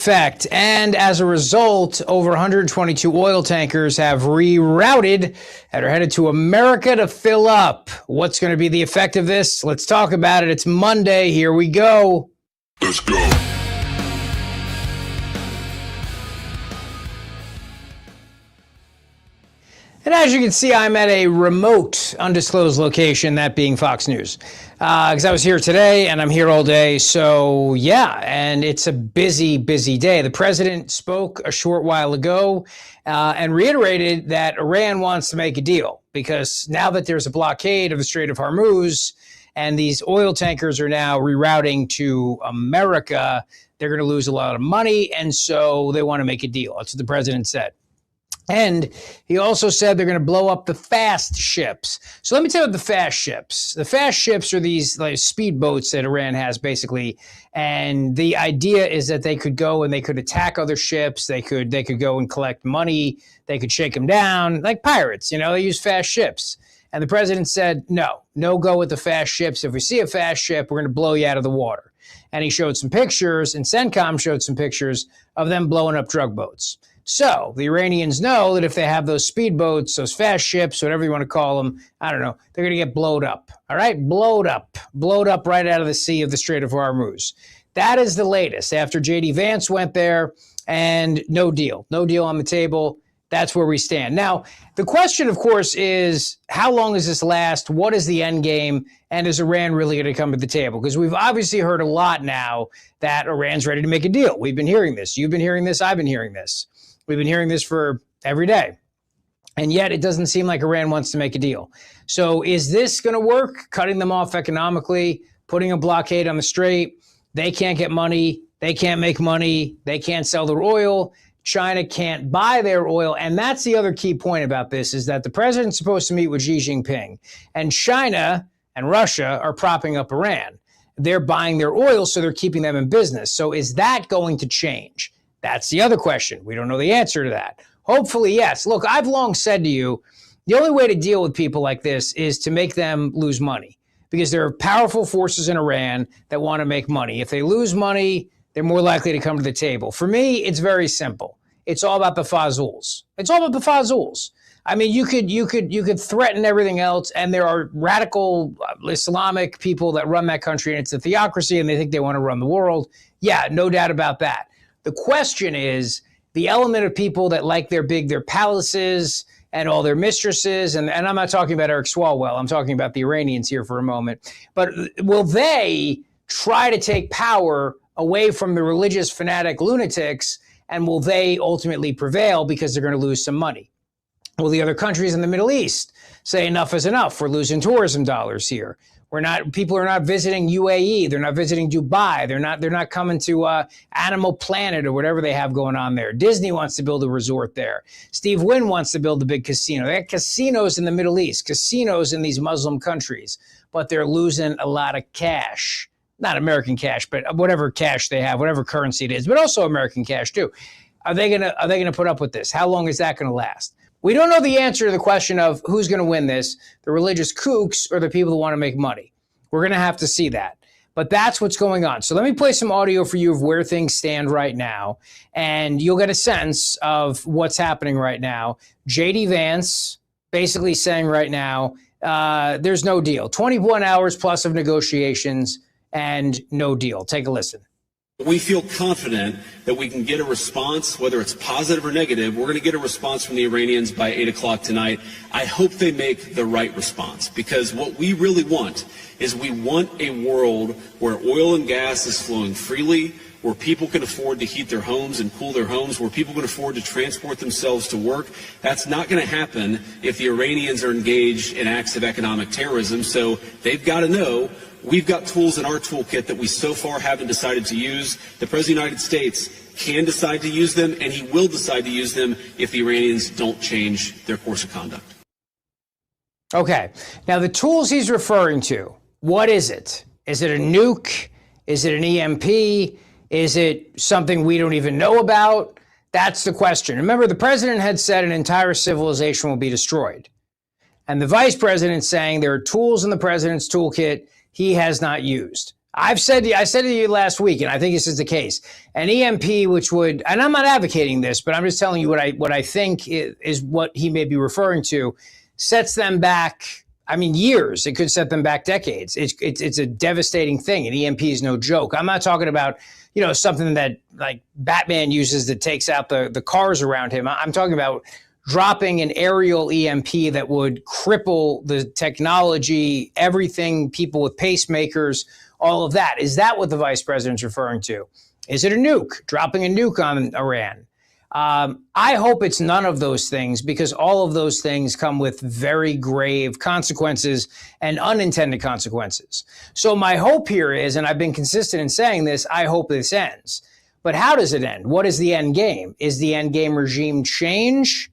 effect. And as a result, over 122 oil tankers have rerouted and are headed to America to fill up. What's going to be the effect of this? Let's talk about it. It's Monday. Here we go. Let's go. And as you can see, I'm at a remote, undisclosed location, that being Fox News. Because I was here today and I'm here all day. So yeah, and it's a busy, busy day. The president spoke a short while ago and reiterated that Iran wants to make a deal because now that there's a blockade of the Strait of Hormuz and these oil tankers are now rerouting to America, they're going to lose a lot of money. And so they want to make a deal. That's what the president said. And he also said they're going to blow up the fast ships. So let me tell you about the fast ships. The fast ships are these like speedboats that Iran has basically. And the idea is that they could go and they could attack other ships. They could go and collect money. They could shake them down like pirates. You know, they use fast ships. And the president said, no go with the fast ships. If we see a fast ship, we're going to blow you out of the water. And he showed some pictures, and CENTCOM showed some pictures of them blowing up drug boats. So the Iranians know that if they have those speedboats, those fast ships, whatever you want to call them, I don't know, they're going to get blowed up. All right, blowed up right out of the sea of the Strait of Hormuz. That is the latest after Vance went there and no deal on the table. That's where we stand. Now, the question, of course, is how long does this last? What is the end game? And is Iran really going to come to the table? Because we've obviously heard a lot now that Iran's ready to make a deal. We've been hearing this. You've been hearing this. I've been hearing this. We've been hearing this for every day. And yet it doesn't seem like Iran wants to make a deal. So is this going to work? Cutting them off economically, putting a blockade on the strait. They can't get money. They can't make money. They can't sell their oil. China can't buy their oil. And that's the other key point about this is that the president's supposed to meet with Xi Jinping. And China and Russia are propping up Iran. They're buying their oil, so they're keeping them in business. So is that going to change? That's the other question. We don't know the answer to that. Hopefully, yes. Look, I've long said to you, the only way to deal with people like this is to make them lose money because there are powerful forces in Iran that want to make money. If they lose money, they're more likely to come to the table. For me, it's very simple. It's all about the fazuls. It's all about the fazuls. I mean, you could threaten everything else, and there are radical Islamic people that run that country, and it's a theocracy, and they think they want to run the world. Yeah, no doubt about that. The question is the element of people that like their palaces and all their mistresses. And I'm not talking about Eric Swalwell. I'm talking about the Iranians here for a moment. But will they try to take power away from the religious fanatic lunatics? And will they ultimately prevail because they're going to lose some money? Will the other countries in the Middle East say enough is enough? We're losing tourism dollars here. People are not visiting UAE. They're not visiting Dubai. They're not coming to Animal Planet or whatever they have going on there. Disney wants to build a resort there. Steve Wynn wants to build a big casino. They got casinos in the Middle East, casinos in these Muslim countries, but they're losing a lot of cash. Not American cash, but whatever cash they have, whatever currency it is, but also American cash too. Are they gonna put up with this? How long is that going to last? We don't know the answer to the question of who's going to win this, the religious kooks or the people who want to make money. We're going to have to see that. But that's what's going on. So let me play some audio for you of where things stand right now, and you'll get a sense of what's happening right now. Vance basically saying right now, there's no deal. 21 hours plus of negotiations and no deal. Take a listen. We feel confident that we can get a response, whether it's positive or negative. We're going to get a response from the Iranians by 8 o'clock tonight. I hope they make the right response, because what we really want is we want a world where oil and gas is flowing freely, where people can afford to heat their homes and cool their homes, where people can afford to transport themselves to work. That's not going to happen if the Iranians are engaged in acts of economic terrorism. So they've got to know we've got tools in our toolkit that we so far haven't decided to use. The President of the United States can decide to use them, and he will decide to use them if the Iranians don't change their course of conduct. Okay. Now, the tools he's referring to, what is it? Is it a nuke? Is it an EMP? Is it something we don't even know about? That's the question. Remember, the president had said an entire civilization will be destroyed. And the vice president saying there are tools in the president's toolkit he has not used. I said to you last week, and I think this is the case. An EMP, which would, and I'm not advocating this, but I'm just telling you what I think is what he may be referring to, sets them back. I mean, years. It could set them back decades. It's a devastating thing. An EMP is no joke. I'm not talking about, something that like Batman uses that takes out the cars around him. I'm talking about dropping an aerial EMP that would cripple the technology, everything, people with pacemakers, all of that. Is that what the vice president's referring to? Is it a nuke, dropping a nuke on Iran? I hope it's none of those things, because all of those things come with very grave consequences and unintended consequences. So my hope here is, and I've been consistent in saying this, I hope this ends. But how does it end? What is the end game? Is the end game regime change?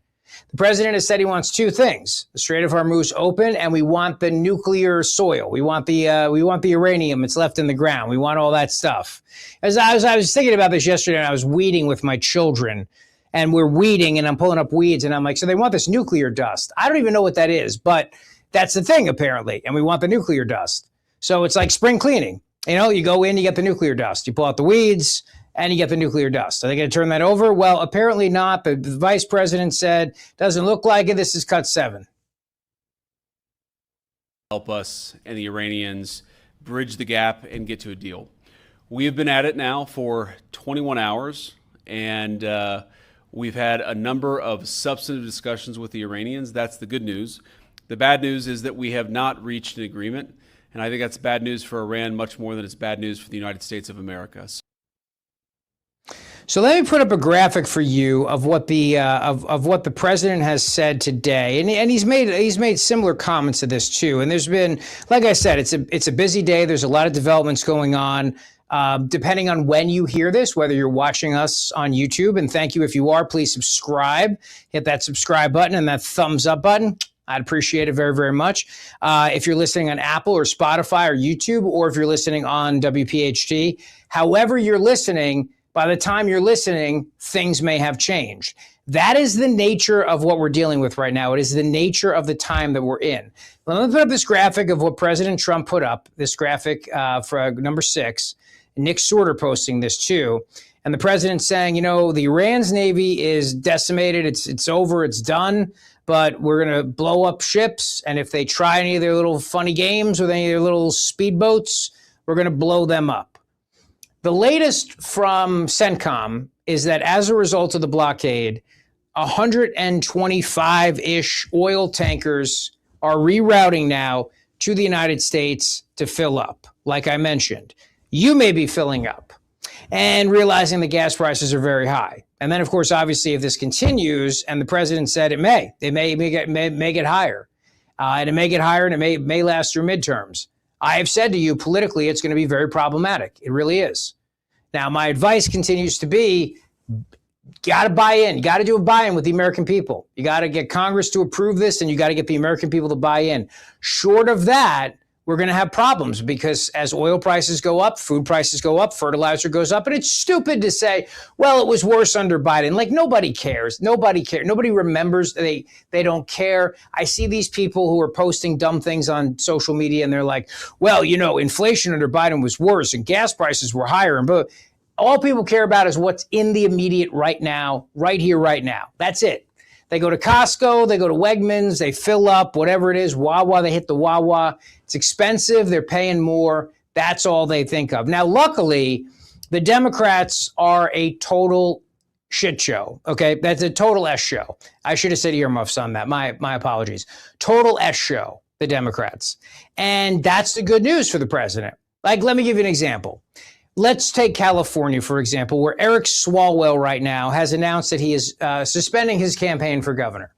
The president has said he wants two things: the Strait of Hormuz open, and we want the nuclear soil. We want the uranium that's left in the ground. We want all that stuff. As I was thinking about this yesterday, and I was weeding with my children, and we're weeding, and I'm pulling up weeds, and I'm like, so they want this nuclear dust. I don't even know what that is, but that's the thing apparently, and we want the nuclear dust. So it's like spring cleaning. You go in, you get the nuclear dust. You pull out the weeds, and you get the nuclear dust. Are they going to turn that over? Well, apparently not. The vice president said, doesn't look like it. This is cut 7. Help us and the Iranians bridge the gap and get to a deal. We have been at it now for 21 hours, and we've had a number of substantive discussions with the Iranians. That's the good news. The bad news is that we have not reached an agreement, and I think that's bad news for Iran much more than it's bad news for the United States of America. So let me put up a graphic for you of what the of what the president has said today, and he's made similar comments to this too. And there's been, like I said, it's a busy day. There's a lot of developments going on. Depending on when you hear this, whether you're watching us on YouTube, and thank you if you are, please subscribe. Hit that subscribe button and that thumbs up button. I'd appreciate it very, very much. If you're listening on Apple or Spotify or YouTube, or if you're listening on WPHT, however you're listening, by the time you're listening, things may have changed. That is the nature of what we're dealing with right now. It is the nature of the time that we're in. Let me put up this graphic of what President Trump put up, this graphic for number 6. Nick Sorter posting this too. And the president saying, the Iran's Navy is decimated. It's over. It's done. But we're going to blow up ships. And if they try any of their little funny games with any of their little speedboats, we're going to blow them up. The latest from CENTCOM is that as a result of the blockade, 125-ish oil tankers are rerouting now to the United States to fill up. Like I mentioned, you may be filling up and realizing the gas prices are very high. And then, of course, obviously, if this continues, and the president said it may get higher, and it may get higher, and it may last through midterms. I have said to you, politically, it's going to be very problematic. It really is. Now, my advice continues to be, got to buy in. You got to do a buy-in with the American people. You got to get Congress to approve this, and you got to get the American people to buy in. Short of that, we're going to have problems, because as oil prices go up, food prices go up, fertilizer goes up. And it's stupid to say, well, it was worse under Biden. Like, nobody cares. Nobody cares. Nobody remembers. They don't care. I see these people who are posting dumb things on social media, and they're like, well, inflation under Biden was worse and gas prices were higher. But all people care about is what's in the immediate right now, right here, right now. That's it. They go to Costco, they go to Wegmans, they fill up, whatever it is, Wawa, they hit the Wawa. It's expensive, they're paying more. That's all they think of. Now, luckily, the Democrats are a total shit show, okay? That's a total S show. I should have said earmuffs on that. My apologies. Total S show, the Democrats. And that's the good news for the president. Like, let me give you an example. Let's take California, for example, where Eric Swalwell right now has announced that he is suspending his campaign for governor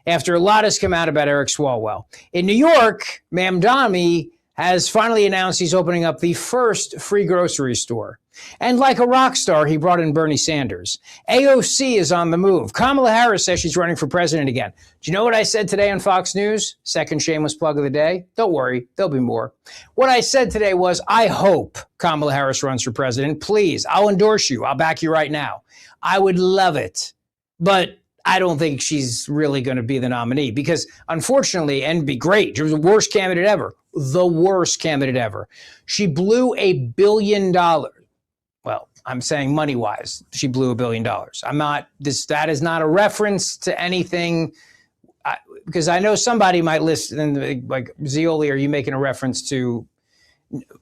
after a lot has come out about Eric Swalwell. In New York, Mamdani has finally announced he's opening up the first free grocery store. And like a rock star, he brought in Bernie Sanders. AOC is on the move. Kamala Harris says she's running for president again. Do you know what I said today on Fox News? Second shameless plug of the day. Don't worry, there'll be more. What I said today was, I hope Kamala Harris runs for president. Please, I'll endorse you. I'll back you right now. I would love it. But I don't think she's really going to be the nominee, because unfortunately, and be great, she was the worst candidate ever. the worst candidate ever. She blew $1 billion. Well, I'm saying money-wise, she blew $1 billion. That is not a reference to anything, because I know somebody might listen, like, Zeoli, are you making a reference to,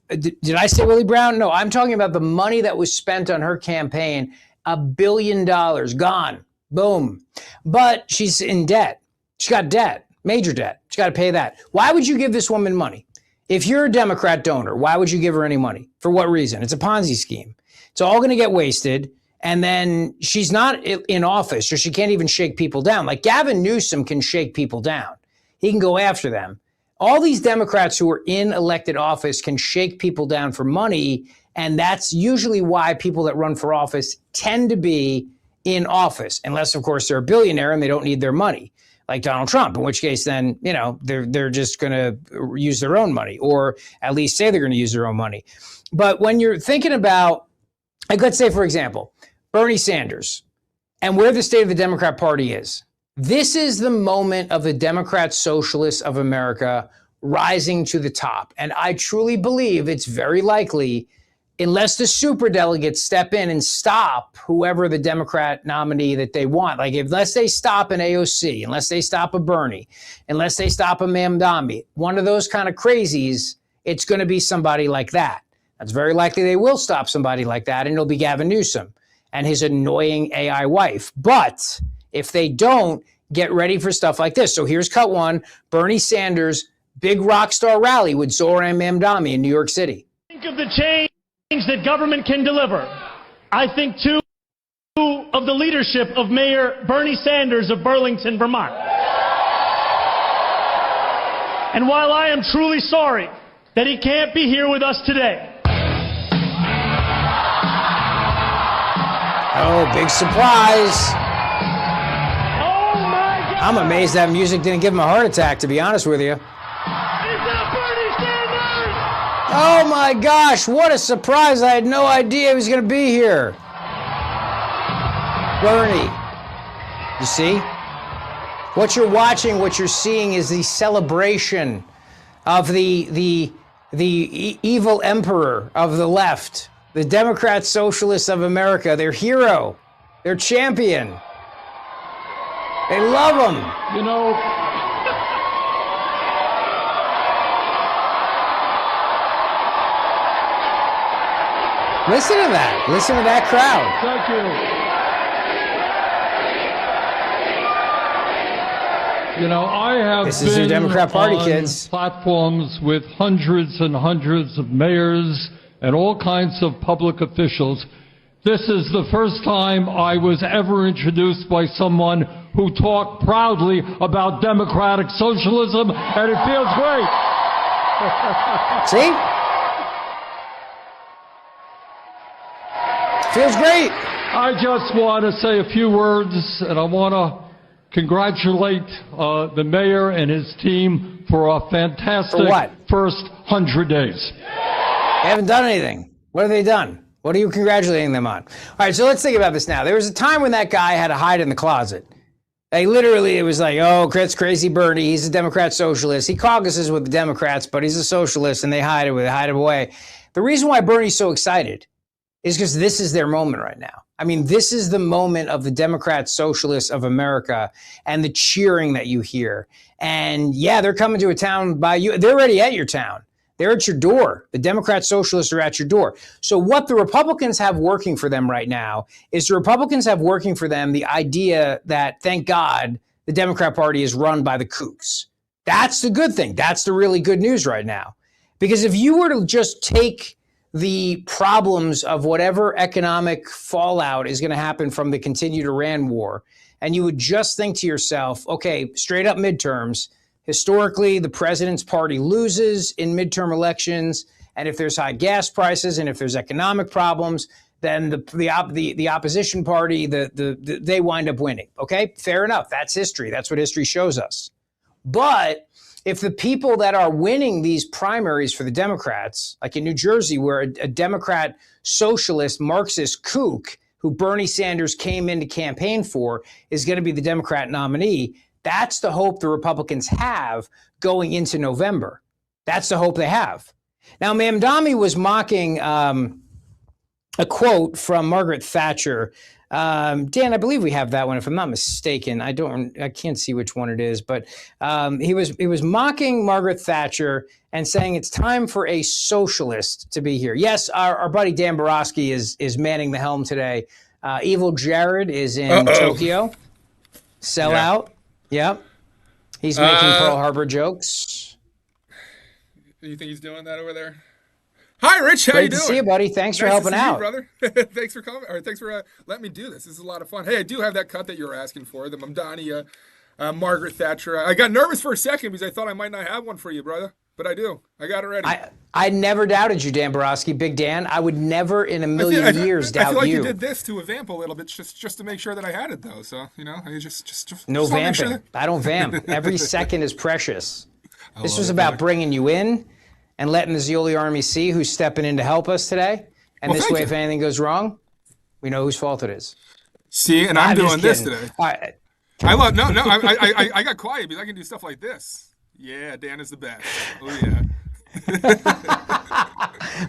did I say Willie Brown? No, I'm talking about the money that was spent on her campaign, $1 billion, gone, boom. But she's in debt. She's got debt, major debt. She's got to pay that. Why would you give this woman money? If you're a Democrat donor, why would you give her any money? For what reason? It's a Ponzi scheme. It's all going to get wasted. And then she's not in office, or she can't even shake people down. Like Gavin Newsom can shake people down. He can go after them. All these Democrats who are in elected office can shake people down for money. And that's usually why people that run for office tend to be in office, unless, of course, they're a billionaire and they don't need their money, like Donald Trump, in which case then, they're just going to use their own money, or at least say they're going to use their own money. But when you're thinking about, like, let's say, for example, Bernie Sanders and where the state of the Democrat Party is, this is the moment of the Democrat Socialists of America rising to the top. And I truly believe it's very likely, unless the superdelegates step in and stop whoever the Democrat nominee that they want, like unless they stop an AOC, unless they stop a Bernie, unless they stop a Mamdani, one of those kind of crazies, it's going to be somebody like that. That's very likely they will stop somebody like that, and it'll be Gavin Newsom and his annoying AI wife. But if they don't, get ready for stuff like this. So here's cut one: Bernie Sanders' big rock star rally with Zoran Mamdani in New York City. Think of the change that government can deliver. I think, too, of the leadership of Mayor Bernie Sanders of Burlington, Vermont. And while I am truly sorry that he can't be here with us today. Oh, big surprise. Oh, my God. I'm amazed that music didn't give him a heart attack, to be honest with you. Is that Bernie Sanders? Oh my gosh, what a surprise. I had no idea he was going to be here. Bernie. You see? What you're watching, what you're seeing is the celebration of the evil emperor of the left, the Democrat Socialists of America, their hero, their champion. They love him. You know, listen to that. Listen to that crowd. thank you. You know, I have This is your Democrat Party, on kids. platforms with hundreds and hundreds of mayors and all kinds of public officials. This is the first time I was ever introduced by someone who talked proudly about democratic socialism, and it feels great. See? Feels great. I just want to say a few words, and I want to congratulate the mayor and his team for a fantastic For what? first 100 days. They haven't done anything. What have they done? What are you congratulating them on? All right, so let's think about this now. There was a time when that guy had to hide in the closet. It was like, oh, it's crazy Bernie. He's a Democrat socialist. He caucuses with the Democrats, but he's a socialist, and they hide him away. The reason why Bernie's so excited is because this is their moment right now. I mean, this is the moment of the Democrat Socialists of America and the cheering that you hear. And yeah, they're coming to a town by you. They're already at your town. They're at your door. The Democrat Socialists are at your door. So what the Republicans have working for them right now is the Republicans have working for them the idea that, thank God, the Democrat Party is run by the kooks. That's the good thing. That's the really good news right now. Because if you were to just take the problems of whatever economic fallout is going to happen from the continued Iran war, and you would just think to yourself, okay, straight up midterms, historically, the president's party loses in midterm elections, and if there's high gas prices and if there's economic problems, then the opposition party, they wind up winning. Okay, fair enough. That's history. That's what history shows us. But if the people that are winning these primaries for the Democrats, like in New Jersey, where a Democrat socialist Marxist kook who Bernie Sanders came in to campaign for is going to be the Democrat nominee, that's the hope the Republicans have going into November. That's the hope they have. Now, Mamdani was mocking a quote from Margaret Thatcher. Dan, I believe we have that one, if I'm not mistaken. I can't see which one it is, but he was mocking Margaret Thatcher and saying it's time for a socialist to be here. Yes, our buddy Dan Borowski is manning the helm today. Evil Jared is in Tokyo. Sell out. Yep. He's making Pearl Harbor jokes. You think he's doing that over there? Hi, Rich. How you doing? Great to see you, buddy. Thanks for helping out, brother. Thanks for coming. Or thanks for letting me do this. This is a lot of fun. Hey, I do have that cut that you were asking for, the Mamdani, Margaret Thatcher. I got nervous for a second because I thought I might not have one for you, brother. But I do. I got it ready. I never doubted you, Dan Borowski. Big Dan. I would never in a million years doubt you. I feel like you did this to vamp a little bit just to make sure that I had it, though. So, I just no vamping. Sure I don't vamp. Every second is precious. This was about bringing you in and letting the Zeoli army see who's stepping in to help us today. And this way, if anything goes wrong, we know whose fault it is. See, and I'm doing this today. I got quiet because I can do stuff like this. Yeah, Dan is the best. Oh, yeah.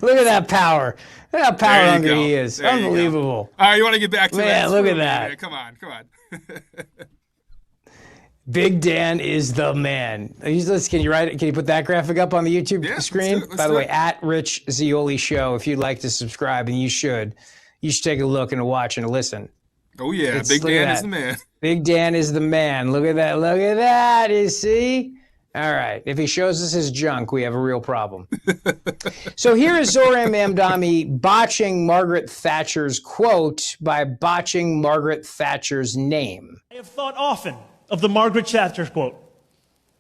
Look at that power. Look how power hungry he is. There unbelievable. All right, you want to get back to that? Man, look at that. Man. Come on. Big Dan is the man. Can you put that graphic up on the YouTube screen? By the way, at Rich Zeoli Show, if you'd like to subscribe, and you should take a look and a watch and a listen. Oh, yeah. Big Dan is the man. Big Dan is the man. Look at that. Look at that. You see? All right. If he shows us his junk, we have a real problem. So here is Zoran Mamdani botching Margaret Thatcher's quote by botching Margaret Thatcher's name. I have thought often of the Margaret Thatcher quote.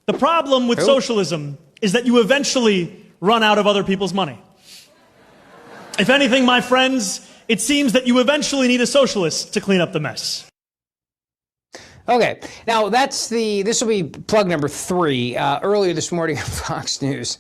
The problem with socialism is that you eventually run out of other people's money. If anything, my friends, it seems that you eventually need a socialist to clean up the mess. Okay, now this will be plug number 3. Earlier this morning on Fox News,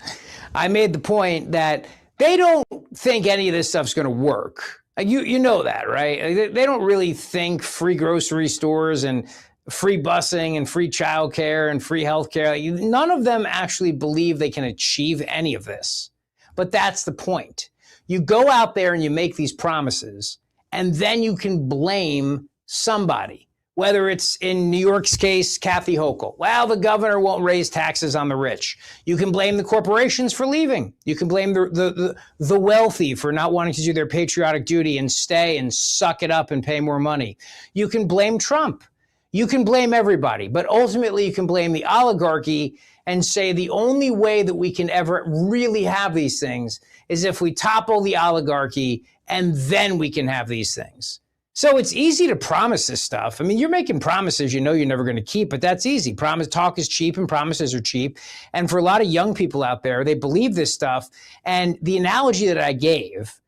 I made the point that they don't think any of this stuff's going to work. You know that, right? They don't really think free grocery stores and free busing and free childcare and free healthcare. None of them actually believe they can achieve any of this. But that's the point. You go out there and you make these promises, and then you can blame somebody. Whether it's in New York's case, Kathy Hochul. Well, the governor won't raise taxes on the rich. You can blame the corporations for leaving. You can blame the wealthy for not wanting to do their patriotic duty and stay and suck it up and pay more money. You can blame Trump. You can blame everybody. But ultimately, you can blame the oligarchy and say the only way that we can ever really have these things is if we topple the oligarchy and then we can have these things. So it's easy to promise this stuff. I mean, you're making promises you know you're never going to keep, but that's easy. Talk is cheap and promises are cheap. And for a lot of young people out there, they believe this stuff. And the analogy that I gave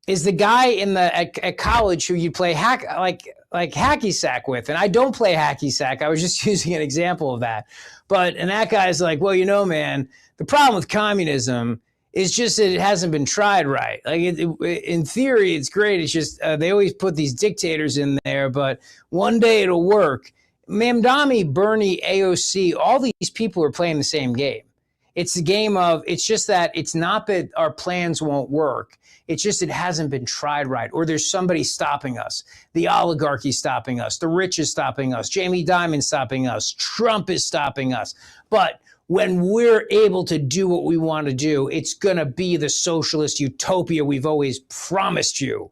is the guy at college who you play hacky sack with. And I don't play hacky sack. I was just using an example of that. And that guy's like, well, man, the problem with communism is just that it hasn't been tried right. Like in theory, it's great. It's just they always put these dictators in there, but one day it'll work. Mamdani, Bernie, AOC, all these people are playing the same game. It's the game of, it's just that it's not that our plans won't work. It's just it hasn't been tried right, or there's somebody stopping us. The oligarchy stopping us. The rich is stopping us. Jamie Dimon stopping us. Trump is stopping us. But when we're able to do what we want to do, it's going to be the socialist utopia we've always promised you.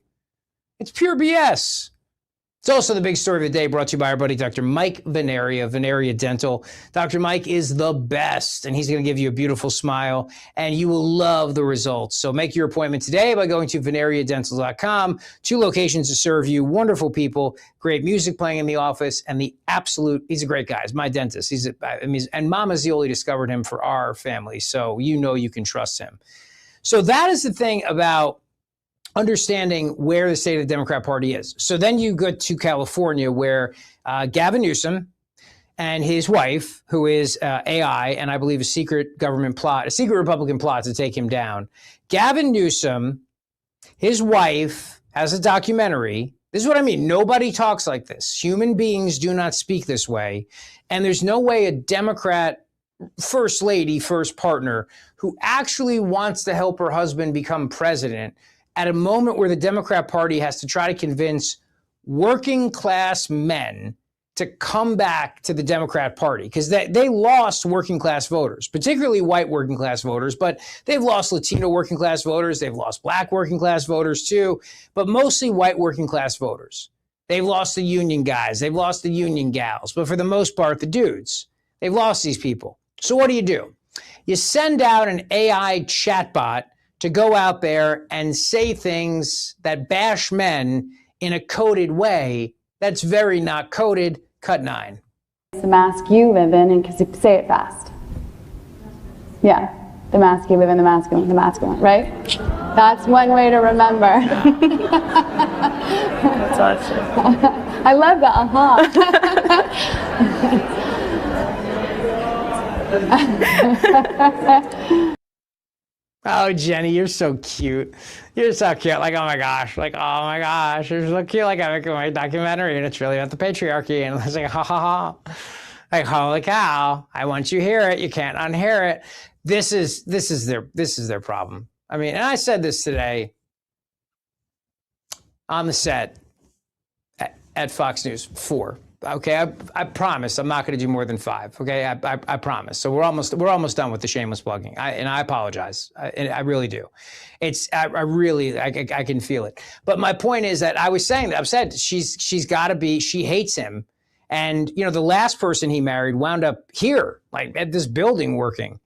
It's pure BS. It's also the big story of the day, brought to you by our buddy Dr. Mike Veneria, Veneria Dental. Dr. Mike is the best, and he's going to give you a beautiful smile, and you will love the results. So make your appointment today by going to veneriadental.com. 2 locations to serve you, wonderful people, great music playing in the office, and he's a great guy. He's my dentist. And Mama Zeoli discovered him for our family, so you know you can trust him. So that is the thing about understanding where the state of the Democrat Party is. So then you go to California, where Gavin Newsom and his wife, who is AI, and I believe a secret Republican plot to take him down. Gavin Newsom, his wife, has a documentary. This is what I mean. Nobody talks like this. Human beings do not speak this way. And there's no way a Democrat first lady, first partner, who actually wants to help her husband become president at a moment where the Democrat Party has to try to convince working class men to come back to the Democrat Party, because they lost working class voters, particularly white working class voters, but they've lost Latino working class voters. They've lost black working class voters too, but mostly white working class voters. They've lost the union guys. They've lost the union gals, but for the most part, the dudes. They've lost these people. So what do? You send out an AI chatbot to go out there and say things that bash men in a coded way that's very not coded. Cut 9. It's the mask you live in, and because you say it fast. Yeah, the mask you live in, the masculine, right? That's one way to remember. That's awesome. I love that, Oh, Jenny, you're so cute. You're so cute. Like, oh my gosh. Like, oh my gosh. You're so cute. Like, I'm making my documentary and it's really about the patriarchy. And it's like, ha ha ha. Like, holy cow. I once you hear it, you can't unhear it. This is their problem. I mean, and I said this today on the set at Fox News 4. Okay, I promise I'm not going to do more than 5. Okay, I promise. So we're almost done with the shameless plugging. And I apologize. I really do. I can feel it. But my point is that I was saying that I've said she's got to be. She hates him, and you know the last person he married wound up here, like at this building working.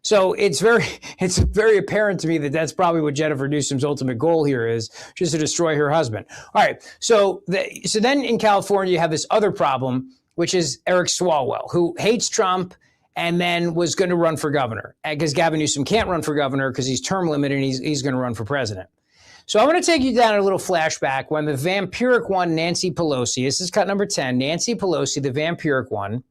So it's very apparent to me that that's probably what Jennifer Newsom's ultimate goal here is, just to destroy her husband. All right. So then in California, you have this other problem, which is Eric Swalwell, who hates Trump and then was going to run for governor, because Gavin Newsom can't run for governor because he's term limited and he's going to run for president. So I'm going to take you down a little flashback when the vampiric one, Nancy Pelosi, this is cut number 10, Nancy Pelosi, the vampiric one,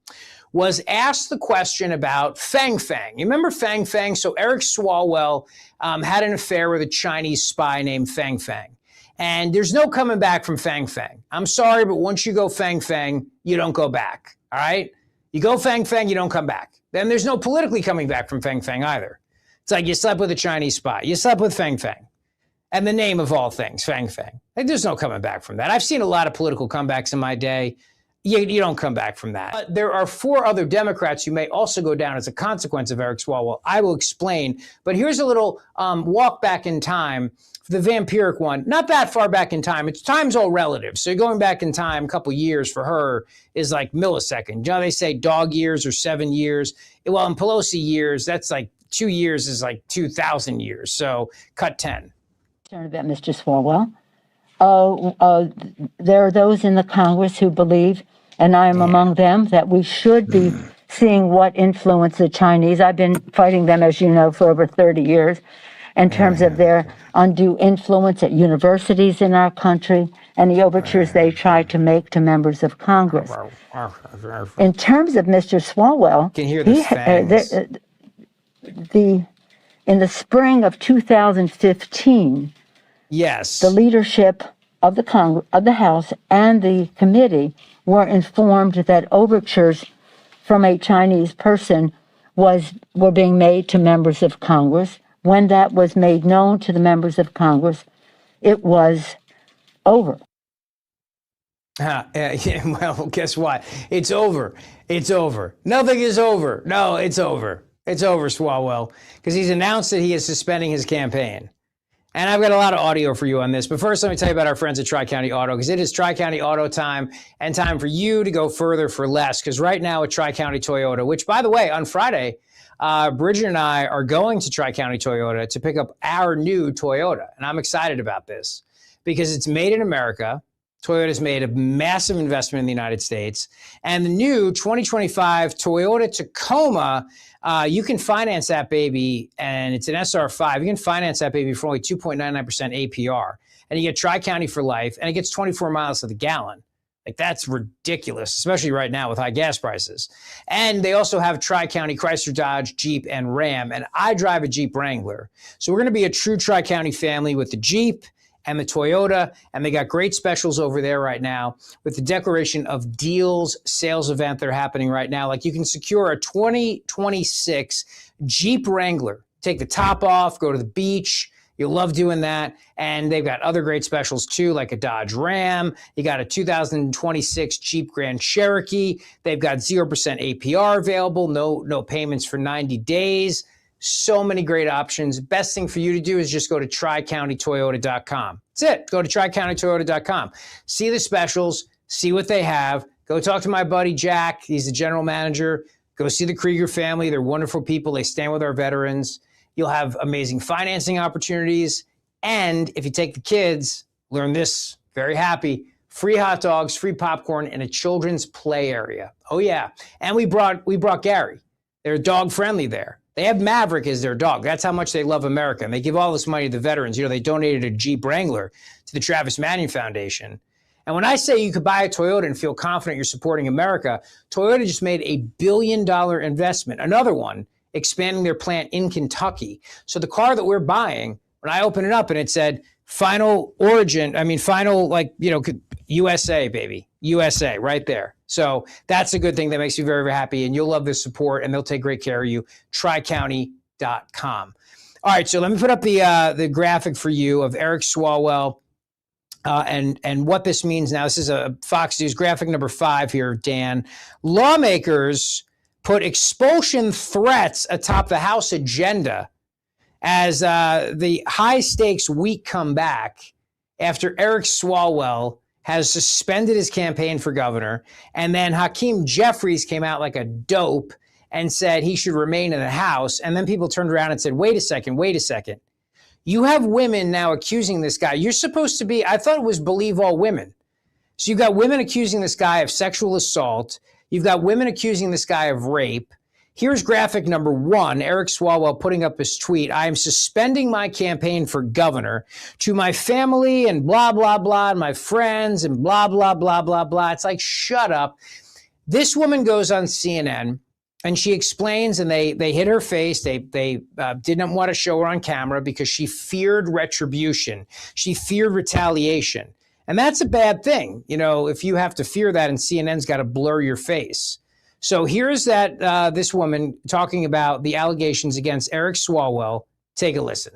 was asked the question about Fang Fang. You remember Fang Fang? So Eric Swalwell had an affair with a Chinese spy named Fang Fang. And there's no coming back from Fang Fang. I'm sorry, but once you go Fang Fang, you don't go back, all right? You go Fang Fang, you don't come back. Then there's no politically coming back from Fang Fang either. It's like you slept with a Chinese spy. You slept with Fang Fang. And the name of all things, Fang Fang. Like, there's no coming back from that. I've seen a lot of political comebacks in my day. You don't come back from that. There are 4 other Democrats who may also go down as a consequence of Eric Swalwell. I will explain. But here's a little walk back in time for the vampiric one. Not that far back in time. Time's all relative. So going back in time, a couple years for her is like millisecond. You know, they say dog years or 7 years. Well, in Pelosi years, that's like 2 years is like 2,000 years. So cut 10. Concerned about Mr. Swalwell. There are those in the Congress who believe, and I am among them, that we should be seeing what influence the Chinese. I've been fighting them, as you know, for over 30 years in terms of their undue influence at universities in our country and the overtures they try to make to members of Congress. In terms of Mr. Swalwell, can hear the fangs. In the spring of 2015, yes, the leadership of the House and the committee were informed that overtures from a Chinese person were being made to members of Congress. When that was made known to the members of Congress, it was over. Well, guess what? It's over. It's over. Nothing is over. No, it's over. It's over, Swalwell, because he's announced that he is suspending his campaign. And I've got a lot of audio for you on this. But first, let me tell you about our friends at Tri-County Auto, because it is Tri-County Auto time and time for you to go further for less. Because right now at Tri-County Toyota, which, by the way, on Friday, Bridget and I are going to Tri-County Toyota to pick up our new Toyota. And I'm excited about this because it's made in America. Toyota's made a massive investment in the United States. And the new 2025 Toyota Tacoma, you can finance that baby, and it's an SR5. You can finance that baby for only 2.99% APR. And you get Tri-County for life, and it gets 24 miles to the gallon. Like, that's ridiculous, especially right now with high gas prices. And they also have Tri-County Chrysler, Dodge, Jeep, and Ram. And I drive a Jeep Wrangler. So we're going to be a true Tri-County family with the Jeep and the Toyota. And they got great specials over there right now with the Declaration of Deals sales event they're happening right now. Like you can secure a 2026 Jeep Wrangler. Take the top off, go to the beach. You'll love doing that. And they've got other great specials too, like a Dodge Ram. You got a 2026 Jeep Grand Cherokee. They've got 0% APR available, no payments for 90 days. So many great options. Best thing for you to do is just go to tricountytoyota.com. That's it. Go to tricountytoyota.com. See the specials, see what they have. Go talk to my buddy Jack. He's the general manager. Go see the Krieger family. They're wonderful people. They stand with our veterans. You'll have amazing financing opportunities. And if you take the kids, learn this, very happy, free hot dogs, free popcorn, and a children's play area. Oh yeah. And we brought Gary. They're dog friendly there. They have Maverick as their dog. That's how much they love America. And they give all this money to the veterans. You know, they donated a Jeep Wrangler to the Travis Manion Foundation. And when I say you could buy a Toyota and feel confident you're supporting America, Toyota just made a $1 billion investment, another one, expanding their plant in Kentucky. So the car that we're buying, when I open it up and it said final USA, baby, USA right there. So that's a good thing that makes me very, very happy. And you'll love this support and they'll take great care of you. Tricounty.com. All right. So let me put up the graphic for you of Eric Swalwell and what this means now. This is a Fox News graphic number 5 here, Dan. Lawmakers put expulsion threats atop the House agenda as the high-stakes week come back after Eric Swalwell has suspended his campaign for governor, and then Hakeem Jeffries came out like a dope and said he should remain in the House, and then people turned around and said, wait a second. You have women now accusing this guy. You're supposed to be, I thought it was believe all women. So you've got women accusing this guy of sexual assault. You've got women accusing this guy of rape. Here's graphic number 1, Eric Swalwell putting up his tweet. I am suspending my campaign for governor to my family and blah, blah, blah, and my friends and blah, blah, blah, blah, blah. It's like, shut up. This woman goes on CNN and she explains, and they hit her face. They didn't want to show her on camera because she feared retribution. She feared retaliation. And that's a bad thing. You know, if you have to fear that and CNN's got to blur your face. So here's this woman talking about the allegations against Eric Swalwell. Take a listen.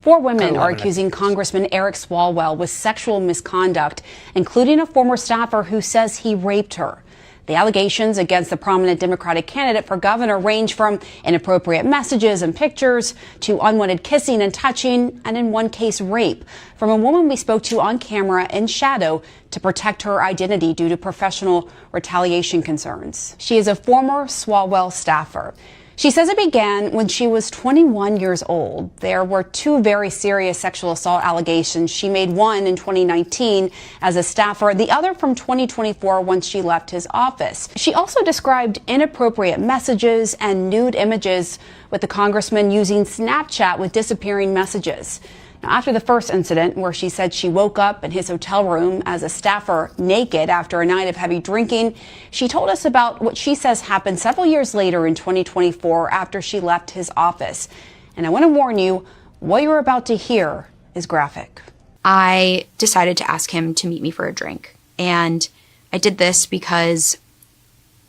4 women are accusing Congressman Eric Swalwell with sexual misconduct, including a former staffer who says he raped her. The allegations against the prominent Democratic candidate for governor range from inappropriate messages and pictures to unwanted kissing and touching, and in one case, rape, from a woman we spoke to on camera in shadow to protect her identity due to professional retaliation concerns. She is a former Swalwell staffer. She says it began when she was 21 years old. There were 2 very serious sexual assault allegations. She made one in 2019 as a staffer, the other from 2024 once she left his office. She also described inappropriate messages and nude images with the congressman using Snapchat with disappearing messages. Now, after the first incident, where she said she woke up in his hotel room as a staffer naked after a night of heavy drinking, she told us about what she says happened several years later in 2024 after she left his office. And I want to warn you, what you're about to hear is graphic. I decided to ask him to meet me for a drink. And I did this because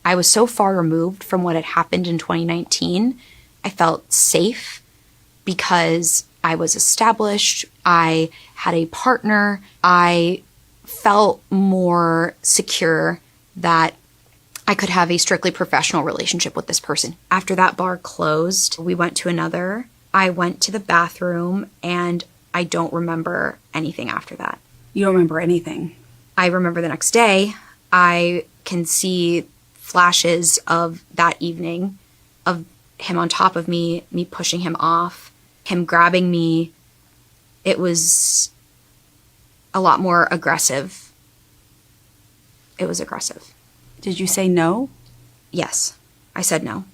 I was so far removed from what had happened in 2019. I felt safe because I was established, I had a partner, I felt more secure that I could have a strictly professional relationship with this person. After that bar closed, we went to another. I went to the bathroom and I don't remember anything after that. You don't remember anything? I remember the next day, I can see flashes of that evening, of him on top of me pushing him off, him grabbing me. It was a lot more aggressive. It was aggressive. Did you say no? Yes, I said no.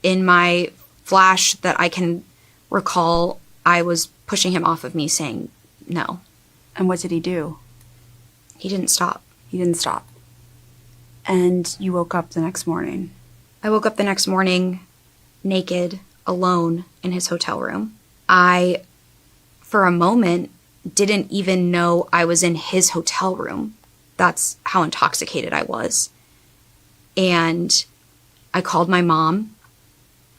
In my flash that I can recall, I was pushing him off of me saying no. And what did he do? He didn't stop. He didn't stop. And you woke up the next morning? I woke up the next morning naked alone in his hotel room. I, for a moment, didn't even know I was in his hotel room. That's how intoxicated I was. And I called my mom,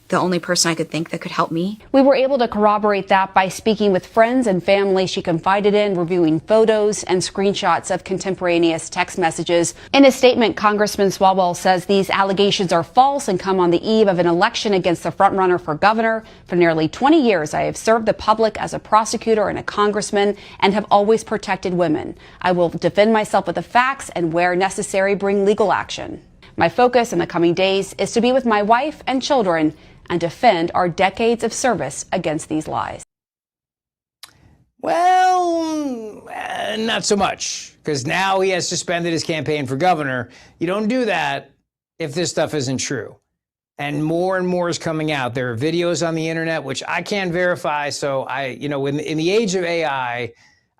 the only person I could think that could help me. We were able to corroborate that by speaking with friends and family she confided in, reviewing photos and screenshots of contemporaneous text messages. In a statement, Congressman Swalwell says these allegations are false and come on the eve of an election against the frontrunner for governor. For nearly 20 years, I have served the public as a prosecutor and a congressman and have always protected women. I will defend myself with the facts and, where necessary, bring legal action. My focus in the coming days is to be with my wife and children and defend our decades of service against these lies. Well, not so much, because now he has suspended his campaign for governor. You don't do that if this stuff isn't true. And more is coming out. There are videos on the internet, which I can't verify. So in the age of AI,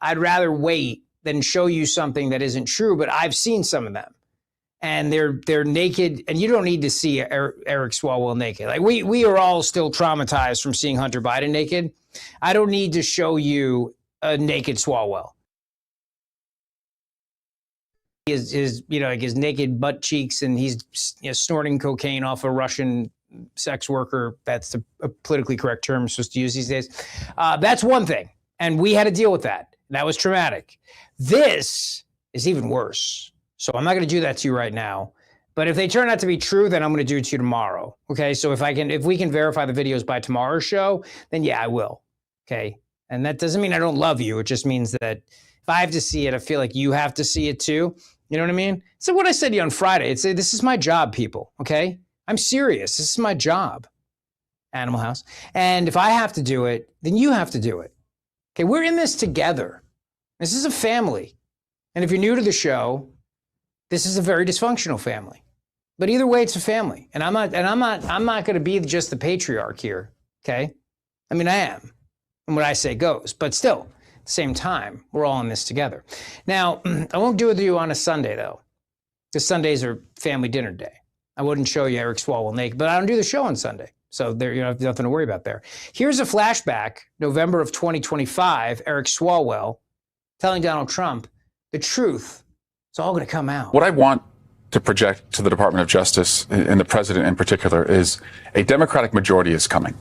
I'd rather wait than show you something that isn't true, but I've seen some of them. And they're naked, and you don't need to see Eric Swalwell naked. Like we are all still traumatized from seeing Hunter Biden naked. I don't need to show you a naked Swalwell. His naked butt cheeks, and he's snorting cocaine off a Russian sex worker. That's a politically correct term I'm supposed to use these days. That's one thing, and we had to deal with that. That was traumatic. This is even worse. So I'm not going to do that to you right now. But if they turn out to be true, then I'm going to do it to you tomorrow. Okay. So if we can verify the videos by tomorrow's show, then yeah, I will. Okay. And that doesn't mean I don't love you. It just means that if I have to see it, I feel like you have to see it too. You know what I mean? So what I said to you on Friday, this is my job, people. Okay. I'm serious. This is my job. Animal House. And if I have to do it, then you have to do it. Okay. We're in this together. This is a family. And if you're new to the show, this is a very dysfunctional family, but either way, it's a family. And I'm not going to be just the patriarch here. Okay. I mean, I am, and what I say goes, but still at the same time, we're all in this together. Now, I won't do it with you on a Sunday though, because Sundays are family dinner day. I wouldn't show you Eric Swalwell naked, but I don't do the show on Sunday. So there, you have nothing to worry about there. Here's a flashback, November of 2025, Eric Swalwell telling Donald Trump the truth. It's all going to come out. What I want to project to the Department of Justice and the president in particular is a Democratic majority is coming.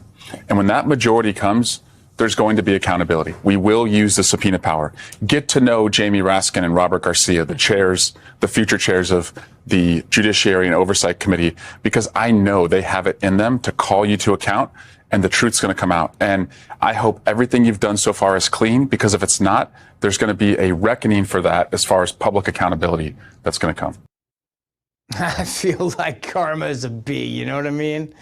And when that majority comes, there's going to be accountability. We will use the subpoena power. Get to know Jamie Raskin and Robert Garcia, the future chairs of the Judiciary and Oversight Committee, because I know they have it in them to call you to account, and the truth's going to come out. And I hope everything you've done so far is clean, because if it's not, there's going to be a reckoning for that as far as public accountability that's going to come. I feel like karma is a bee. You know what I mean?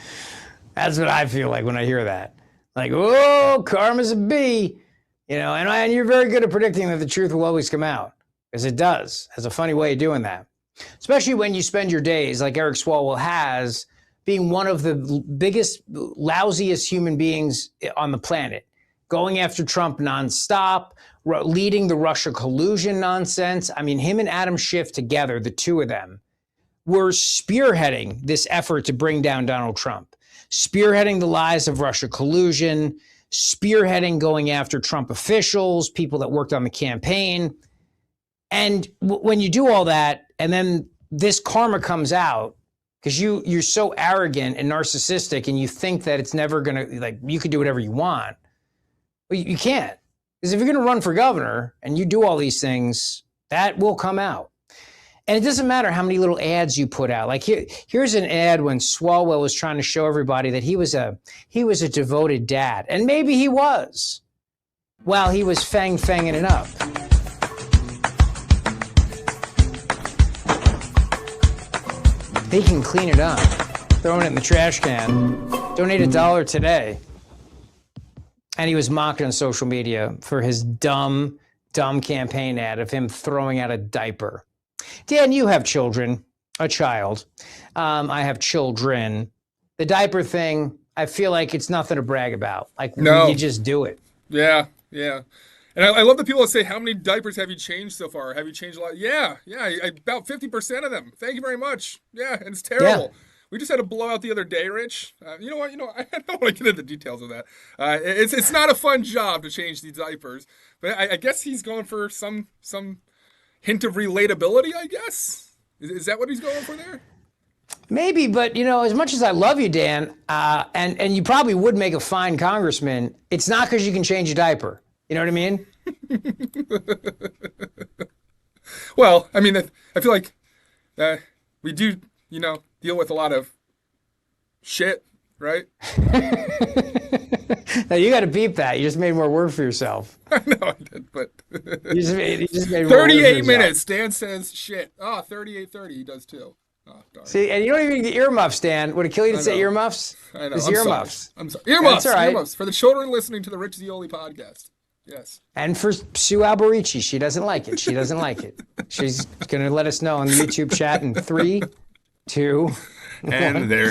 That's what I feel like when I hear that. Like, oh, karma's a bee. And you're very good at predicting that the truth will always come out, because it does. It has a funny way of doing that. Especially when you spend your days, like Eric Swalwell has, being one of the biggest, lousiest human beings on the planet, going after Trump nonstop, leading the Russia collusion nonsense. I mean, him and Adam Schiff together, the two of them, were spearheading this effort to bring down Donald Trump, spearheading the lies of Russia collusion, spearheading going after Trump officials, people that worked on the campaign. And when you do all that, and then this karma comes out, because you're so arrogant and narcissistic, and you think that it's never going to, like, you can do whatever you want. Well, you can't. Because if you're going to run for governor and you do all these things, that will come out. And it doesn't matter how many little ads you put out. Like here's an ad when Swalwell was trying to show everybody that he was a devoted dad. And maybe he was, while he was fanging it up. He can clean it up, throwing it in the trash can. Donate $1 today. And he was mocked on social media for his dumb campaign ad of him throwing out a diaper. Dan, you have children, a child. I have children. The diaper thing, I feel like it's nothing to brag about. Like, no. You just do it. Yeah. And I love the people that say, how many diapers have you changed so far? Have you changed a lot? Yeah, about 50% of them. Thank you very much. Yeah, and it's terrible. We just had a blowout the other day, Rich. You know what? I don't want to get into the details of that. It's not a fun job to change these diapers, but I guess he's going for some hint of relatability. I guess is that what he's going for there? Maybe, but as much as I love you, Dan, and you probably would make a fine congressman, it's not because you can change a diaper. You know what I mean? Well, I mean, I feel like we do, deal with a lot of shit, right? Now you got to beep that. You just made more work for yourself. I know I did, but you just made more 38 minutes. Dan says shit. 38:30. He does too. Oh, darn. See, and you don't even get earmuffs, Dan. Would it kill you to say earmuffs? I know. It's I'm earmuffs. Sorry. I'm sorry. Earmuffs. That's all right. Earmuffs for the children listening to the Rich Zeoli podcast. Yes. And for Sue Alberici, she doesn't like it. She doesn't like it. She's going to let us know on the YouTube chat in 3, 2, and 1. There.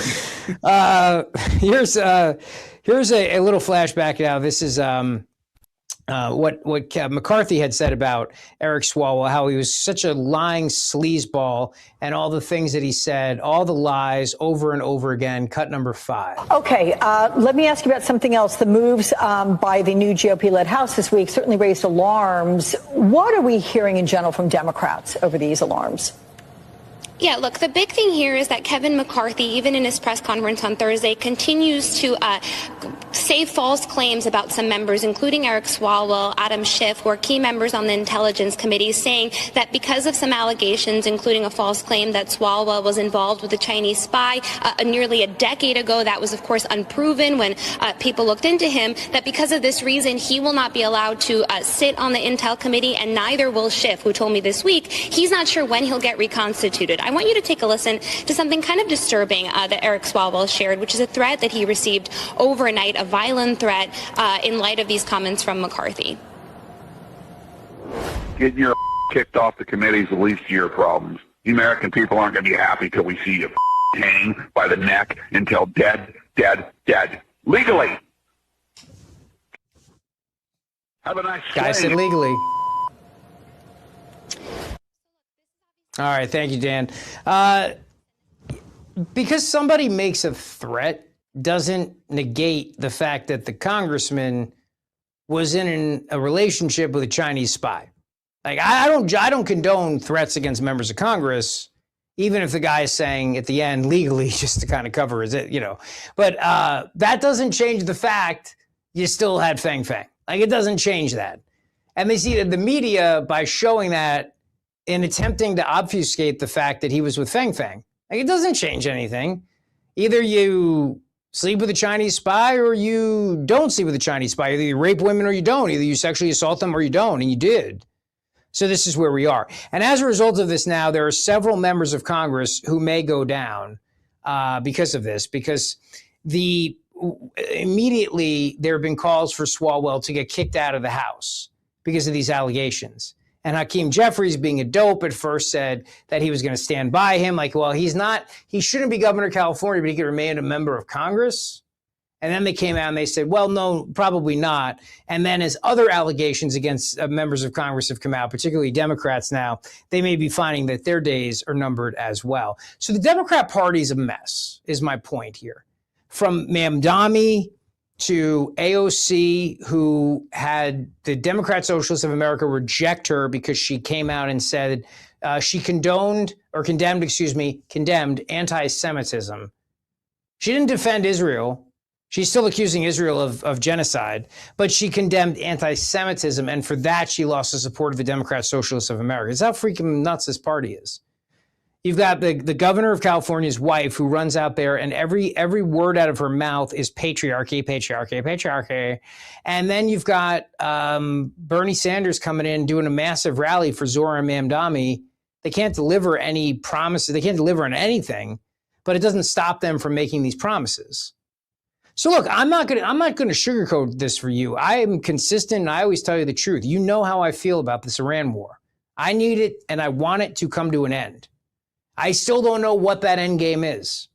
Here's a little flashback now. This is what McCarthy had said about Eric Swalwell, how he was such a lying sleazeball, and all the things that he said, all the lies over and over again. Cut number 5. Okay, let me ask you about something else. The moves by the new GOP-led House this week certainly raised alarms. What are we hearing in general from Democrats over these alarms? Yeah, look, the big thing here is that Kevin McCarthy, even in his press conference on Thursday, continues to say false claims about some members, including Eric Swalwell, Adam Schiff, who are key members on the Intelligence Committee, saying that because of some allegations, including a false claim that Swalwell was involved with a Chinese spy nearly a decade ago, that was, of course, unproven when people looked into him, that because of this reason, he will not be allowed to sit on the Intel Committee, and neither will Schiff, who told me this week he's not sure when he'll get reconstituted. I want you to take a listen to something kind of disturbing that Eric Swalwell shared, which is a threat that he received overnight, a violent threat in light of these comments from McCarthy. Getting your kicked off the committee is the least of your problems. The American people aren't going to be happy till we see you hang by the neck until dead, legally. Have a nice Guy said legally. All right, thank you, Dan. Because somebody makes a threat doesn't negate the fact that the congressman was in a relationship with a Chinese spy. Like, I don't condone threats against members of Congress, even if the guy is saying at the end legally just to kind of cover his, But that doesn't change the fact you still had Fang Fang. Like, it doesn't change that. And they see that the media, by showing that, in attempting to obfuscate the fact that he was with Fang Fang. Like, it doesn't change anything. Either you sleep with a Chinese spy or you don't sleep with a Chinese spy. Either you rape women or you don't. Either you sexually assault them or you don't, and you did. So this is where we are. And as a result of this now, there are several members of Congress who may go down because of this, because immediately there have been calls for Swalwell to get kicked out of the House because of these allegations. And Hakeem Jeffries, being a dope, at first said that he was going to stand by him. Like, well, he shouldn't be governor of California, but he could remain a member of Congress. And then they came out and they said, well, no, probably not. And then as other allegations against members of Congress have come out, particularly Democrats now, they may be finding that their days are numbered as well. So the Democrat Party is a mess, is my point here. From Mamdani to AOC, who had the Democrat Socialists of America reject her because she came out and said she condemned anti-Semitism. She didn't defend Israel. She's still accusing Israel of genocide, but she condemned anti-Semitism, and for that she lost the support of the Democrat Socialists of America. It's how freaking nuts this party is. You've got the governor of California's wife who runs out there, and every word out of her mouth is patriarchy, patriarchy, patriarchy. And then you've got Bernie Sanders coming in doing a massive rally for Zoran Mamdani. They can't deliver any promises. They can't deliver on anything, but it doesn't stop them from making these promises. So look, I'm not going to sugarcoat this for you. I am consistent, and I always tell you the truth. You know how I feel about this Iran war. I need it, and I want it to come to an end. I still don't know what that end game is.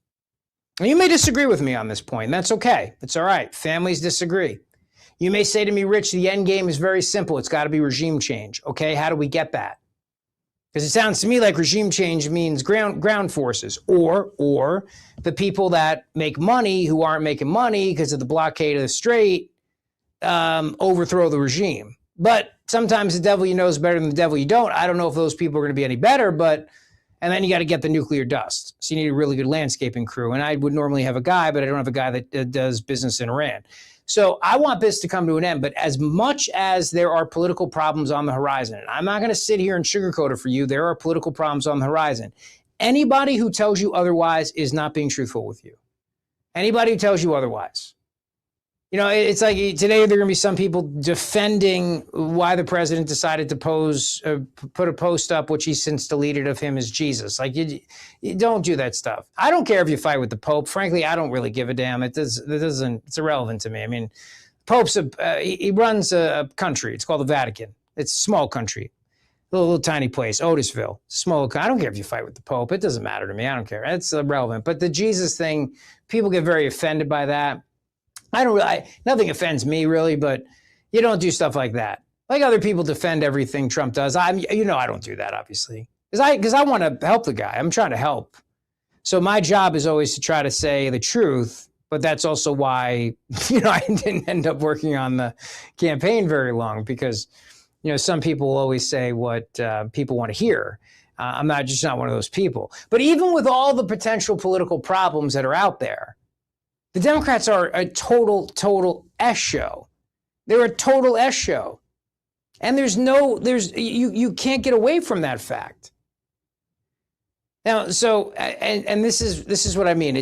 And you may disagree with me on this point, and that's okay. It's all right. Families disagree. You may say to me, Rich, the end game is very simple. It's got to be regime change. Okay, how do we get that? Because it sounds to me like regime change means ground forces or the people that make money who aren't making money because of the blockade of the Strait overthrow the regime. But sometimes the devil you know is better than the devil you don't. I don't know if those people are going to be any better, and then you got to get the nuclear dust. So you need a really good landscaping crew. And I would normally have a guy, but I don't have a guy that does business in Iran. So I want this to come to an end. But as much as there are political problems on the horizon, and I'm not going to sit here and sugarcoat it for you, there are political problems on the horizon. Anybody who tells you otherwise is not being truthful with you. Anybody who tells you otherwise. You know, it's like today there are going to be some people defending why the president decided to put a post up, which he since deleted, of him as Jesus. Like, you don't do that stuff. I don't care if you fight with the Pope. Frankly, I don't really give a damn. It's irrelevant to me. I mean, Pope's he runs a country. It's called the Vatican. It's a small country, little tiny place, Otisville. Small. I don't care if you fight with the Pope. It doesn't matter to me. I don't care. It's irrelevant. But the Jesus thing, people get very offended by that. Nothing offends me really, but you don't do stuff like that. Like other people defend everything Trump does. I don't do that, obviously, because I want to help the guy. I'm trying to help. So my job is always to try to say the truth, but that's also why, I didn't end up working on the campaign very long because, some people will always say what people want to hear. I'm not one of those people. But even with all the potential political problems that are out there, the Democrats are a total S show. They're a total S show. And you can't get away from that fact. Now, so, and this is what I mean.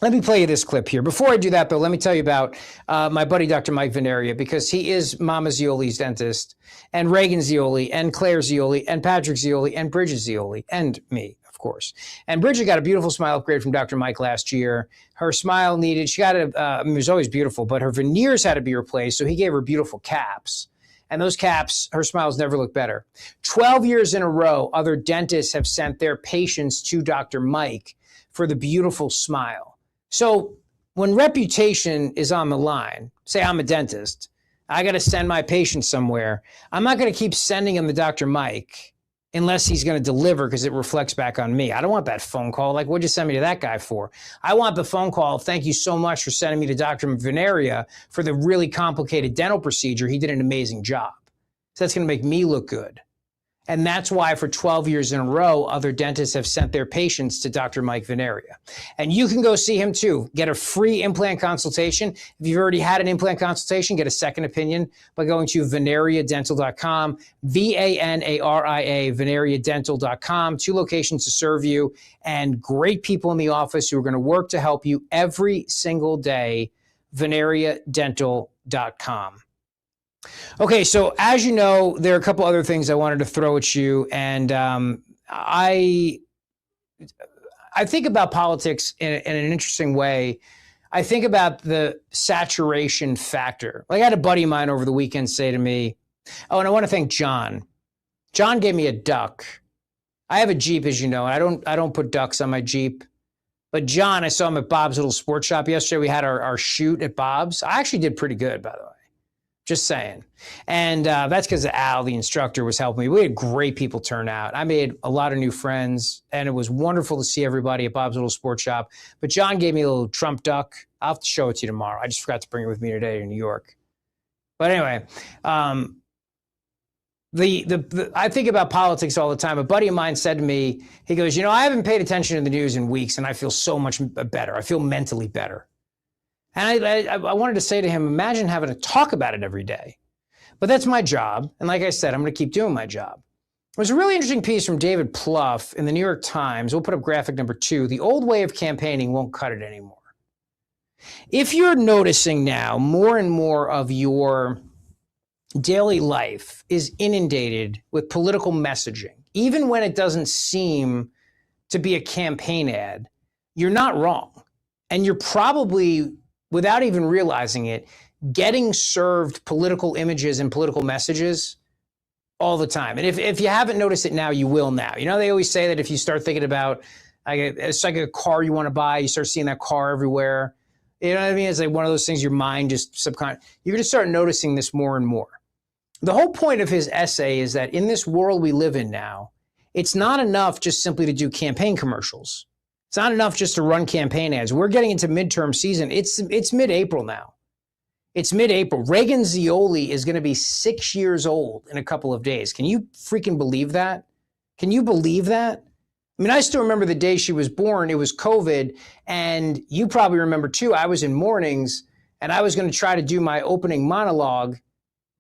Let me play you this clip here. Before I do that, though, let me tell you about my buddy, Dr. Mike Veneria, because he is Mama Zeoli's dentist, and Reagan Zeoli, and Claire Zeoli, and Patrick Zeoli, and Bridget Zeoli, and me, of course. And Bridget got a beautiful smile upgrade from Dr. Mike last year. Her smile it was always beautiful, but her veneers had to be replaced, so he gave her beautiful caps. And those caps, her smiles never look better. 12 years in a row, other dentists have sent their patients to Dr. Mike for the beautiful smile. So when reputation is on the line, say I'm a dentist, I got to send my patient somewhere. I'm not going to keep sending him to Dr. Mike unless he's going to deliver because it reflects back on me. I don't want that phone call. Like, what'd you send me to that guy for? I want the phone call. Thank you so much for sending me to Dr. Veneria for the really complicated dental procedure. He did an amazing job. So that's going to make me look good. And that's why for 12 years in a row, other dentists have sent their patients to Dr. Mike Veneria. And you can go see him too. Get a free implant consultation. If you've already had an implant consultation, get a second opinion by going to veneriadental.com, VANARIA, veneriadental.com. 2 locations to serve you and great people in the office who are going to work to help you every single day, veneriadental.com. Okay, so as you know, there are a couple other things I wanted to throw at you, and I think about politics in an interesting way. I think about the saturation factor. Like I had a buddy of mine over the weekend say to me, oh, and I want to thank John. John gave me a duck. I have a Jeep, as you know, and I don't put ducks on my Jeep. But John, I saw him at Bob's little sports shop yesterday. We had our shoot at Bob's. I actually did pretty good, by the way. Just saying. And that's because Al, the instructor, was helping me. We had great people turn out. I made a lot of new friends, and it was wonderful to see everybody at Bob's little sports shop. But John gave me a little Trump duck. I'll have to show it to you tomorrow. I just forgot to bring it with me today to New York. But anyway, I think about politics all the time. A buddy of mine said to me, he goes, I haven't paid attention to the news in weeks, and I feel so much better. I feel mentally better. And I wanted to say to him, imagine having to talk about it every day. But that's my job. And like I said, I'm going to keep doing my job. There's a really interesting piece from David Plouffe in the New York Times. We'll put up graphic number 2. The old way of campaigning won't cut it anymore. If you're noticing now more and more of your daily life is inundated with political messaging, even when it doesn't seem to be a campaign ad, you're not wrong. And you're probably, without even realizing it, getting served political images and political messages all the time. And if you haven't noticed it now, you will now. They always say that if you start thinking about, it's like a car you want to buy, you start seeing that car everywhere. You know what I mean? It's like one of those things your mind just you're going to start noticing this more and more. The whole point of his essay is that in this world we live in now, it's not enough just simply to do campaign commercials. It's not enough just to run campaign ads. We're getting into midterm season. It's mid-April now. It's mid-April. Reagan Zeoli is going to be 6 years old in a couple of days. Can you freaking believe that? Can you believe that? I mean, I still remember the day she was born. It was COVID. And you probably remember too, I was in mornings and I was going to try to do my opening monologue.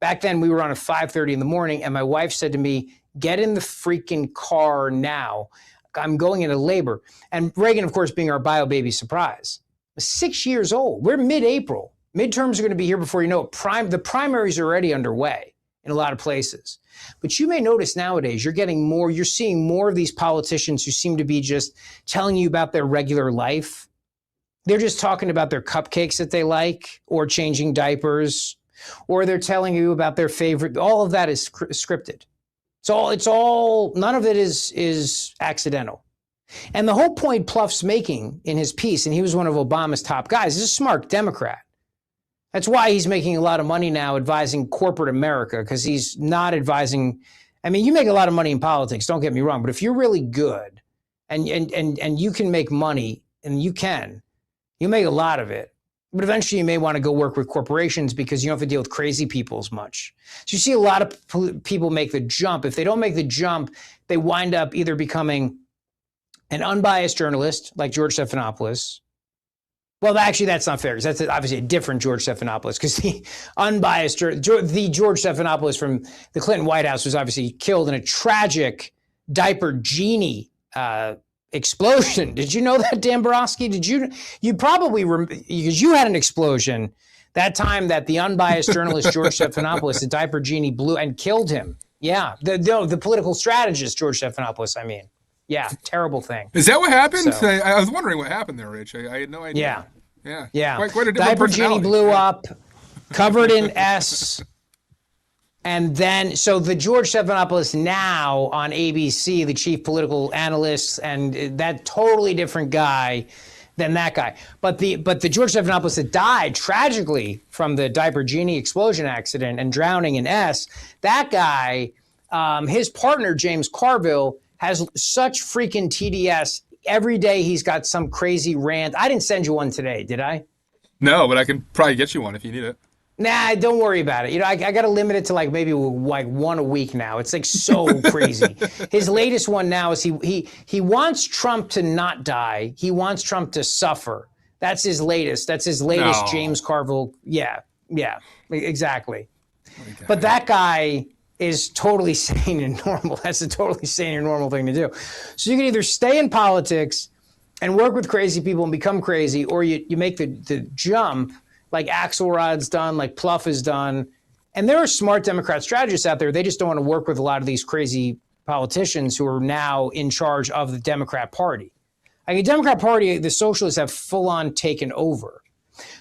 Back then we were on at 5:30 in the morning and my wife said to me, get in the freaking car now. I'm going into labor. And Reagan, of course, being our bio baby surprise, was 6 years old. We're mid-April. Midterms are going to be here before you know it. The primaries are already underway in a lot of places. But you may notice nowadays you're seeing more of these politicians who seem to be just telling you about their regular life. They're just talking about their cupcakes that they like or changing diapers, or they're telling you about their favorite. All of that is scripted. It's all, none of it is accidental. And the whole point Pluff's making in his piece, and he was one of Obama's top guys, is a smart Democrat. That's why he's making a lot of money now advising corporate America, because he's not advising. I mean, you make a lot of money in politics, don't get me wrong, but if you're really good and you can make money, and you make a lot of it, but eventually you may want to go work with corporations because you don't have to deal with crazy people as much. So you see a lot of people make the jump. If they don't make the jump, they wind up either becoming an unbiased journalist like George Stephanopoulos. Well, actually, that's not fair, because that's obviously a different George Stephanopoulos, because the unbiased, the George Stephanopoulos from the Clinton White House was obviously killed in a tragic diaper genie explosion. Did you know that, Dan Borowski? You probably, because you had an explosion that time that the unbiased journalist George Stephanopoulos, the diaper genie, blew and killed him. Yeah, the political strategist George Stephanopoulos, I mean. Yeah, terrible thing. Is that what happened? So, I was wondering what happened there, Rich. I had no idea. Yeah. Quite a different diaper genie personality. blew up, covered in S. And then, so the George Stephanopoulos now on ABC, the chief political analyst, and that totally different guy than that guy. But the George Stephanopoulos that died tragically from the diaper genie explosion accident and drowning in S, that guy, his partner, James Carville, has such freaking TDS. Every day he's got some crazy rant. I didn't send you one today, did I? No, but I can probably get you one if you need it. Nah, don't worry about it. You know, I got to limit it to maybe one a week now. It's so crazy. His latest one now is he wants Trump to not die. He wants Trump to suffer. That's his latest. No. James Carville. Yeah, exactly. But that guy is totally sane and normal. That's a totally sane and normal thing to do. So you can either stay in politics and work with crazy people and become crazy, or you make the jump like Axelrod's done, like Pluff has done. And there are smart Democrat strategists out there. They just don't want to work with a lot of these crazy politicians who are now in charge of the Democrat Party. Like the Democrat Party, the socialists have full-on taken over.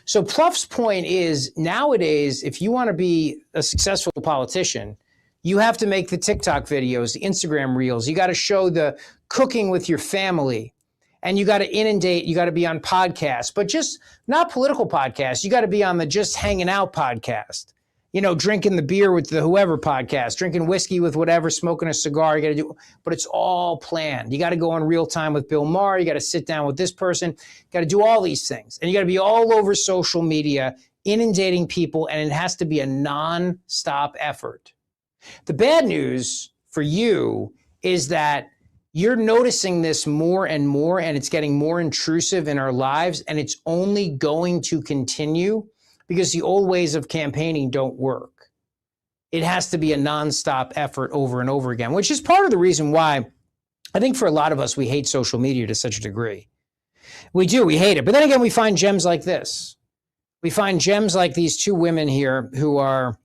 So Pluff's point is, nowadays, if you want to be a successful politician, you have to make the TikTok videos, the Instagram reels. You got to show the cooking with your family, and you got to inundate. You got to be on podcasts, but just not political podcasts. You got to be on the just hanging out podcast. You know, drinking the beer with the whoever podcast, drinking whiskey with whatever, smoking a cigar. You got to do, but it's all planned. You got to go on Real Time with Bill Maher. You got to sit down with this person. You got to do all these things, and you got to be all over social media, inundating people, and it has to be a non-stop effort. The bad news for you is that you're noticing this more and more, and it's getting more intrusive in our lives, and it's only going to continue because the old ways of campaigning don't work. It has to be a nonstop effort over and over again, which is part of the reason why I think for a lot of us, we hate social media to such a degree. We do, we hate it. But then again, we find gems like this. We find gems like these two women here who are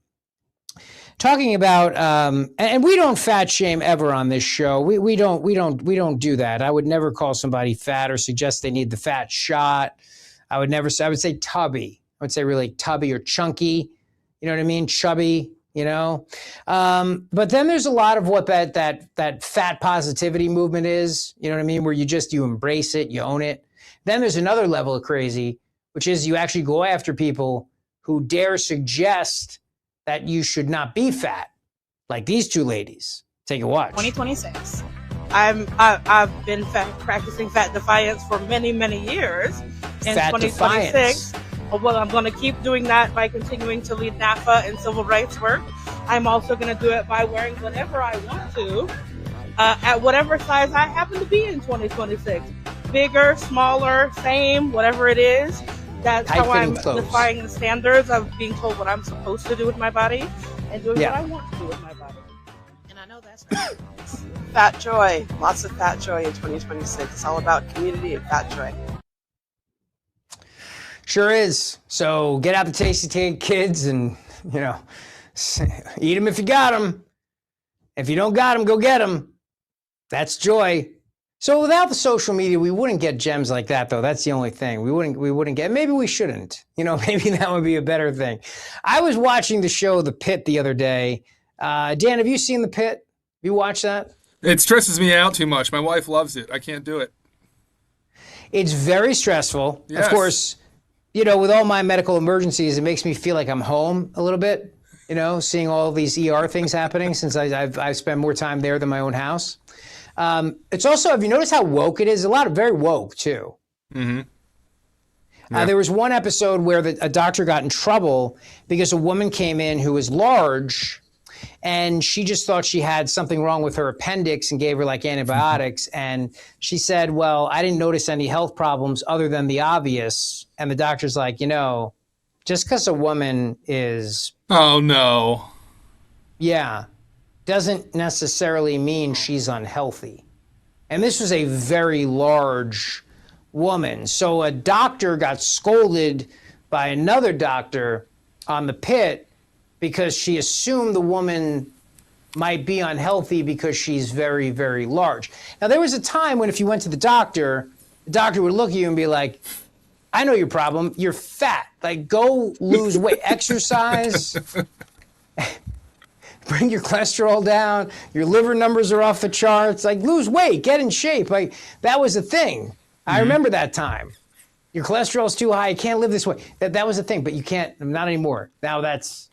talking about, and we don't fat shame ever on this show. We don't do that. I would never call somebody fat or suggest they need the fat shot. I would say tubby. I would say really tubby or chunky. You know what I mean? Chubby, you know? But then there's a lot of what that fat positivity movement is, you know what I mean? Where you embrace it, you own it. Then there's another level of crazy, which is you actually go after people who dare suggest that you should not be fat, like these two ladies. Take a watch. 2026. I've been practicing fat defiance for many, many years. In Fat 2026, defiance. well, I'm going to keep doing that by continuing to lead NAFA and civil rights work. I'm also going to do it by wearing whatever I want to, at whatever size I happen to be in 2026. Bigger, smaller, same, whatever it is. That's how I'm defying the standards of being told what I'm supposed to do with my body and doing what I want to do with my body. And I know that's fat joy. Lots of fat joy in 2026. It's all about community and fat joy. Sure is. So get out the Tasty kids and, eat them if you got them. If you don't got them, go get them. That's joy. So without the social media, we wouldn't get gems like that, though. That's the only thing. We wouldn't get, maybe we shouldn't. Maybe that would be a better thing. I was watching the show The Pit the other day. Dan, have you seen The Pit? Have you watched that? It stresses me out too much. My wife loves it. I can't do it. It's very stressful. Yes. Of course, with all my medical emergencies, it makes me feel like I'm home a little bit, seeing all these ER things happening since I've spent more time there than my own house. It's also, have you noticed how woke it is? A lot of very woke, too. Mm-hmm. Yeah. There was one episode where a doctor got in trouble because a woman came in who was large, and she just thought she had something wrong with her appendix and gave her like antibiotics. And she said, well, I didn't notice any health problems other than the obvious. And the doctor's like, just because a woman is... Oh, no. Yeah. Doesn't necessarily mean she's unhealthy. And this was a very large woman. So a doctor got scolded by another doctor on The Pit because she assumed the woman might be unhealthy because she's very, very large. Now, there was a time when if you went to the doctor would look at you and be like, I know your problem. You're fat. Like, go lose weight. Exercise. Bring your cholesterol down. Your liver numbers are off the charts. Like, lose weight. Get in shape. Like, that was a thing. I remember that time. Your cholesterol's too high. You can't live this way. That was a thing, but you can't. Not anymore. Now that's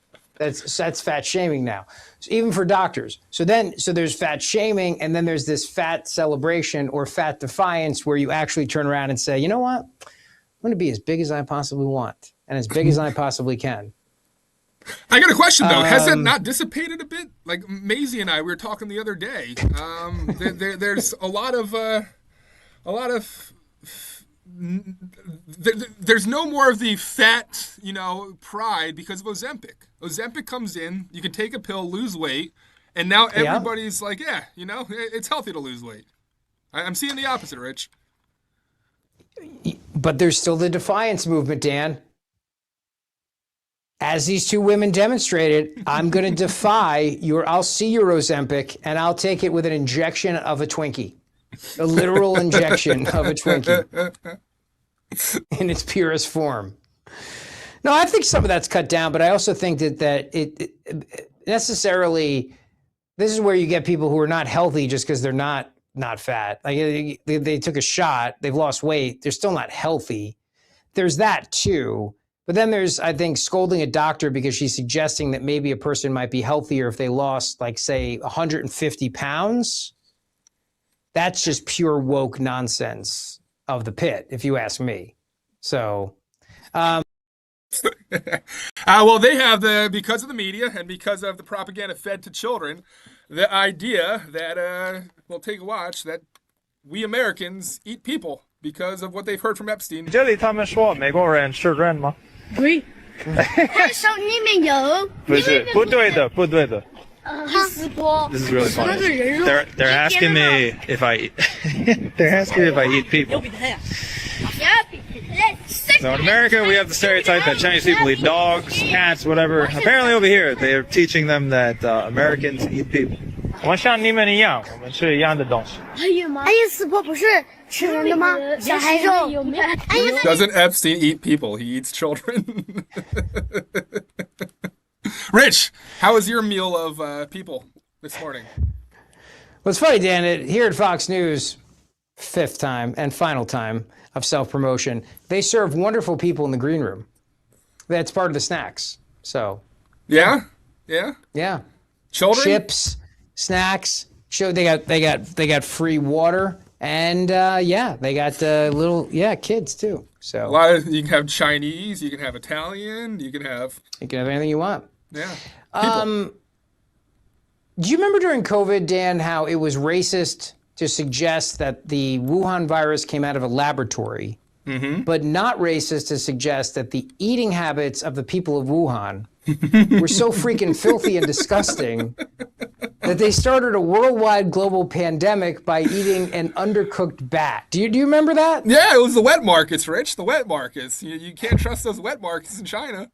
fat shaming now, so even for doctors. So there's fat shaming, and then there's this fat celebration or fat defiance where you actually turn around and say, you know what? I'm going to be as big as I possibly want and as big as I possibly can. I got a question, though. Has that not dissipated a bit? Like Maisie and I, we were talking the other day. There's a lot of there's no more of the fat, pride because of Ozempic. Ozempic comes in, you can take a pill, lose weight, and now everybody's like, it's healthy to lose weight. I'm seeing the opposite, Rich. But there's still the defiance movement, Dan. As these two women demonstrated, I'm going to defy I'll see your Ozempic, and I'll take it with an injection of a Twinkie. A literal injection of a Twinkie in its purest form. No, I think some of that's cut down, but I also think that it necessarily, this is where you get people who are not healthy just because they're not fat. Like they took a shot, they've lost weight, they're still not healthy. There's that too. But then there's, I think, scolding a doctor because she's suggesting that maybe a person might be healthier if they lost, like, say, 150 pounds. That's just pure woke nonsense of The Pit, if you ask me. So, well, they have because of the media and because of the propaganda fed to children, the idea that, take a watch, that we Americans eat people because of what they've heard from Epstein. 这里他们说美国人吃人吗？对，他说你们有，不是，不对的，不对的。This is really funny. They're asking me if I eat. They're asking if I eat people. So in America, we have the stereotype that Chinese people eat dogs, cats, whatever. Apparently over here, they are teaching them that Americans eat people. 我们像你们一样，我们吃一样的东西。爱因斯坦不是吃人的吗？小孩肉。Doesn't Epstein eat people? He eats children. Rich, how was your meal of people this morning? Well, it's funny, Dan, here at Fox News, fifth time and final time of self-promotion, they serve wonderful people in the green room. That's part of the snacks. So, yeah, Yeah. Yeah. Children? Chips, snacks. They got free water, and they got kids too. So You can have Chinese, you can have Italian, you can have anything you want. Yeah. Do you remember during COVID, Dan, how it was racist to suggest that the Wuhan virus came out of a laboratory, but not racist to suggest that the eating habits of the people of Wuhan were so freaking filthy and disgusting that they started a worldwide global pandemic by eating an undercooked bat. Do you remember that? Yeah, it was the wet markets, Rich. The wet markets. You can't trust those wet markets in China.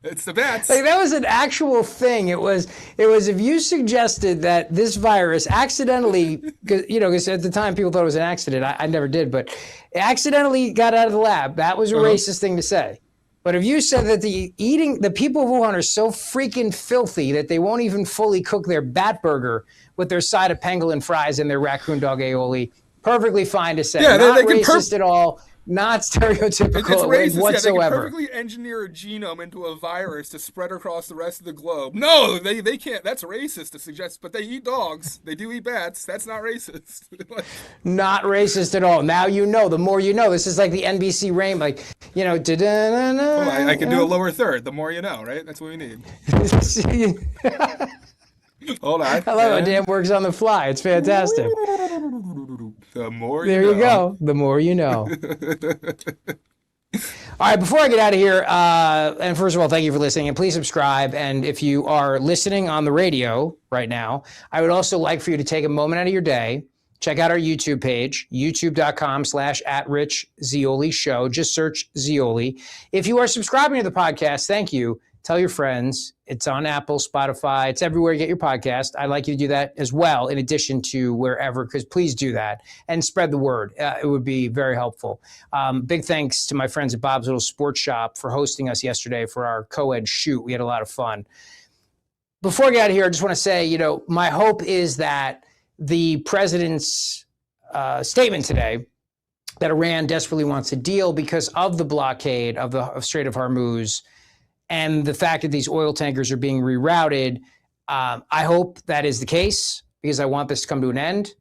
It's the bats. Like, that was an actual thing. It was if you suggested that this virus accidentally, because at the time people thought it was an accident. I never did, but it accidentally got out of the lab. That was a racist thing to say. But if you said that the people of Wuhan are so freaking filthy that they won't even fully cook their bat burger with their side of pangolin fries and their raccoon dog aioli, perfectly fine to say. Yeah, not they can racist at all. Not stereotypical It's racist. whatsoever. Yeah, they can perfectly engineer a genome into a virus to spread across the rest of the globe. No, they can't. That's racist to suggest. But they eat dogs. They do eat bats. That's not racist. Not racist at all. Now you know. The more you know. This is like the NBC rain, like, Well, I can do a lower third. The more you know, right? That's what we need. Hold on. I love how Dan works on the fly. It's fantastic. The more you know. There you go. The more you know. All right, before I get out of here, and first of all, thank you for listening, and please subscribe. And if you are listening on the radio right now, I would also like for you to take a moment out of your day, check out our YouTube page, youtube.com/@RichZeoli Show. Just search Zeoli. If you are subscribing to the podcast, thank you. Tell your friends. It's on Apple, Spotify. It's everywhere you get your podcast. I'd like you to do that as well, in addition to wherever, because please do that and spread the word. It would be very helpful. Big thanks to my friends at Bob's Little Sports Shop for hosting us yesterday for our co-ed shoot. We had a lot of fun. Before I get out of here, I just want to say, my hope is that the president's statement today that Iran desperately wants a deal because of the blockade of the Strait of Hormuz and the fact that these oil tankers are being rerouted, I hope that is the case because I want this to come to an end.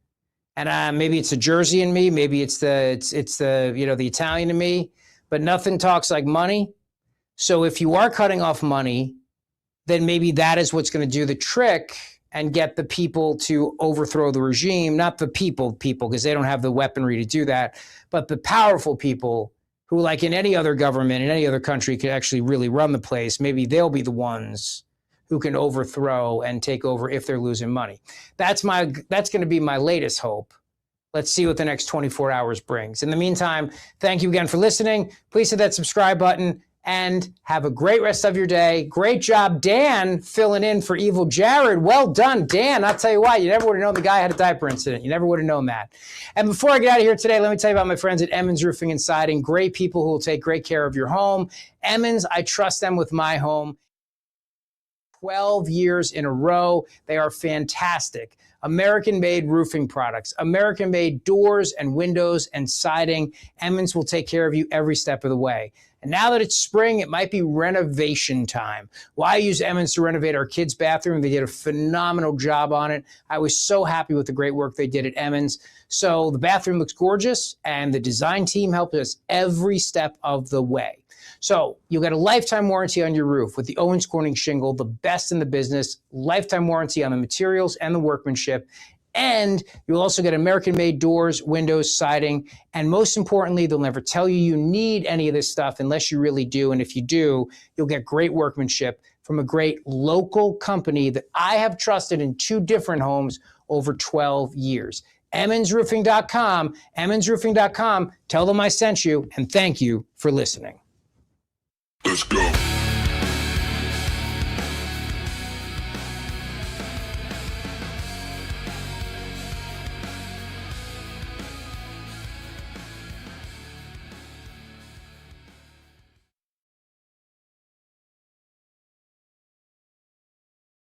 And maybe it's the Jersey in me, maybe it's the the Italian in me, but nothing talks like money. So if you are cutting off money, then maybe that is what's going to do the trick and get the people to overthrow the regime. Not the people because they don't have the weaponry to do that, but the powerful people who, like in any other government, in any other country, could actually really run the place. Maybe they'll be the ones who can overthrow and take over if they're losing money. That's going to be my latest hope. Let's see what the next 24 hours brings. In the meantime, thank you again for listening. Please hit that subscribe button and have a great rest of your day. Great job, Dan, filling in for Evil Jared. Well done, Dan. I'll tell you why. You never would have known the guy had a diaper incident. You never would have known that. And before I get out of here today, let me tell you about my friends at Emmons Roofing and Siding. Great people who will take great care of your home. Emmons, I trust them with my home. 12 years in a row. They are fantastic. American-made roofing products, American-made doors and windows and siding. Emmons will take care of you every step of the way. And now that it's spring, it might be renovation time. Well, I use Emmons to renovate our kids' bathroom. They did a phenomenal job on it. I was so happy with the great work they did at Emmons. So the bathroom looks gorgeous, and the design team helped us every step of the way. So you'll get a lifetime warranty on your roof with the Owens Corning shingle, the best in the business, lifetime warranty on the materials and the workmanship. And you'll also get American-made doors, windows, siding, and most importantly, they'll never tell you need any of this stuff unless you really do. And if you do, you'll get great workmanship from a great local company that I have trusted in 2 different homes over 12 years. EmmonsRoofing.com, EmmonsRoofing.com. Tell them I sent you, and thank you for listening. Let's go.